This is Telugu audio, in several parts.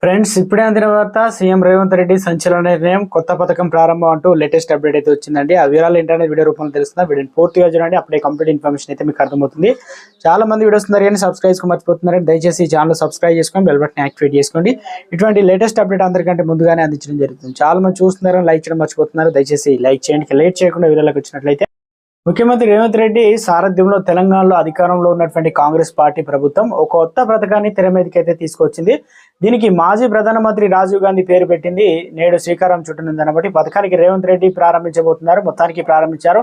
ఫ్రెండ్స్, ఇప్పుడే అందిన వార్త. సీఎం రేవంత్ రెడ్డి సంచలన నిర్ణయం, కొత్త పథకం ప్రారంభం అంటూ లేటెస్ట్ అప్డేట్ అయితే వచ్చిందండి. ఆ వివరాలు ఏంటనేది వీడియో రూపంలో తెలుస్తుందా? వీడియోని పూర్తిగా చూడండి, అప్పుడే కంప్లీట్ ఇన్ఫర్మేషన్ అయితే మీకు అర్థమవుతుంది. చాలా మంది వీడియోస్ ఉన్నారు కానీ సబ్స్క్రైబ్ మర్చిపోతున్నారని దయచేసి ఈ ఛానల్ సబ్స్క్రైబ్ చేసుకొని బెల్ బటన్ యాక్టివేట్ చేసుకోండి. ఇటువంటి లేటెస్ట్ అప్డేట్ అందరికంటే ముందుగానే అందించడం జరుగుతుంది. చాలా మంది చూస్తున్నారని లైక్ చేయడం మర్చిపోతున్నారు. దయచేసి లైక్ చేయండి. లేట్ చేయకుండా వీడియోలోకి వచ్చినట్లయితే, ముఖ్యమంత్రి రేవంత్ రెడ్డి సారథ్యంలో తెలంగాణలో అధికారంలో ఉన్నటువంటి కాంగ్రెస్ పార్టీ ప్రభుత్వం ఒక కొత్త పథకాన్ని తెర మీదకైతే తీసుకొచ్చింది. దీనికి మాజీ ప్రధానమంత్రి రాజీవ్ గాంధీ పేరు పెట్టింది. నేడు శ్రీకారం చుట్టనుందనబట్టి పథకానికి రేవంత్ రెడ్డి ప్రారంభించబోతున్నారు. మొత్తానికి ప్రారంభించారు.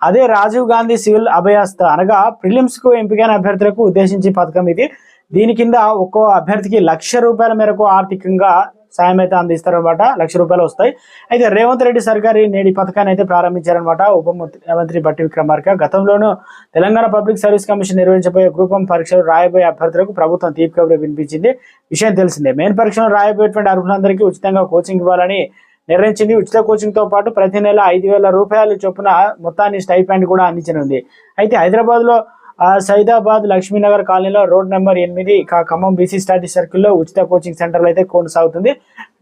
అదే రాజీవ్ గాంధీ సివిల్ అభయాస్త అనగా ప్రిలిమ్స్ కు ఎంపికైన అభ్యర్థులకు ఉద్దేశించి పథకం ఇది. దీని కింద ఒక్కో అభ్యర్థికి ₹1,00,000 మేరకు ఆర్థికంగా సాయం అయితే అందిస్తారనమాట. ₹1,00,000 వస్తాయి. అయితే రేవంత్ రెడ్డి సర్కారు నేటి పథకాన్ని అయితే ప్రారంభించారనమాట. ఉప ముఖ్యమంత్రి బట్టి విక్రమార్క గతంలోనూ తెలంగాణ పబ్లిక్ సర్వీస్ కమిషన్ నిర్వహించబోయే గ్రూప్ 1 పరీక్షలు రాయబోయే అభ్యర్థులకు ప్రభుత్వం తీపి కబురు వినిపించింది. విషయం తెలిసిందే. మెయిన్ పరీక్షలు రాయబోయేటువంటి అర్హులందరికీ ఉచితంగా కోచింగ్ ఇవ్వాలని నిర్ణయించింది. ఉచిత కోచింగ్ తో పాటు ప్రతి నెల ₹5,000 చొప్పున మొత్తాన్ని స్టైపెండ్ కూడా అందించనుంది. అయితే హైదరాబాద్ లో సైదాబాద్ లక్ష్మీనగర్ కాలనీలో road number 8 Khammam BC study సర్కిల్లో ఉచిత కోచింగ్ సెంటర్లు అయితే కొనసాగుతుంది.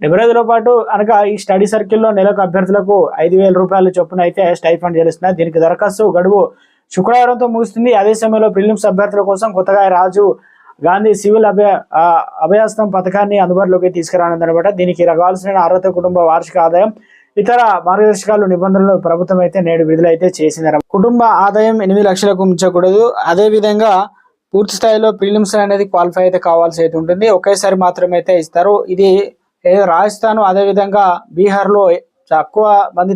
70 రోజుల పాటు అనగా ఈ స్టడీ సర్కిల్లో నెలకు అభ్యర్థులకు ₹5,000 చొప్పున అయితే స్టైఫండ్ చెల్లిస్తున్నారు. దీనికి దరఖాస్తు గడువు శుక్రవారంతో ముగుస్తుంది. అదే సమయంలో ప్రిలిమ్స్ అభ్యర్థుల కోసం కొత్తగా రాజీవ్ గాంధీ సివిల్ అభయాస్తం పథకాన్ని అందుబాటులోకి తీసుకురానుందనమాట. దీనికి కావాల్సిన అర్హత, కుటుంబ వార్షిక ఆదాయం, ఇతర మార్గదర్శకాలు, నిబంధనలు ప్రభుత్వం అయితే నేడు విడుదలైతే చేసింది. కుటుంబ ఆదాయం 8 లక్షలకు మించకూడదు. అదే విధంగా పూర్తి స్థాయిలో ప్రిలిమ్స్ అనేది క్వాలిఫై అయితే కావాల్సి అయితే ఉంటుంది. ఒకేసారి మాత్రమే అయితే ఇస్తారు. ఇది రాజస్థాన్, అదే విధంగా బీహార్లో తక్కువ మంది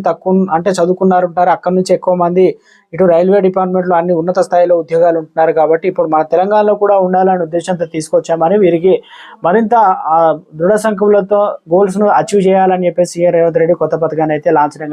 అంటే చదువుకున్నారు ఉంటారు. అక్కడ నుంచి ఎక్కువ మంది ఇటు రైల్వే డిపార్ట్మెంట్లో అన్ని ఉన్నత స్థాయిలో ఉద్యోగాలు ఉంటున్నారు. కాబట్టి ఇప్పుడు మన తెలంగాణలో కూడా ఉండాలనే ఉద్దేశంతో తీసుకొచ్చామని, వీరికి మరింత దృఢ సంకల్పంతో గోల్స్ ను అచీవ్ చేయాలని చెప్పేసి రేవంత్ రెడ్డి కొత్త పథకాన్ని అయితే లాంఛనంగా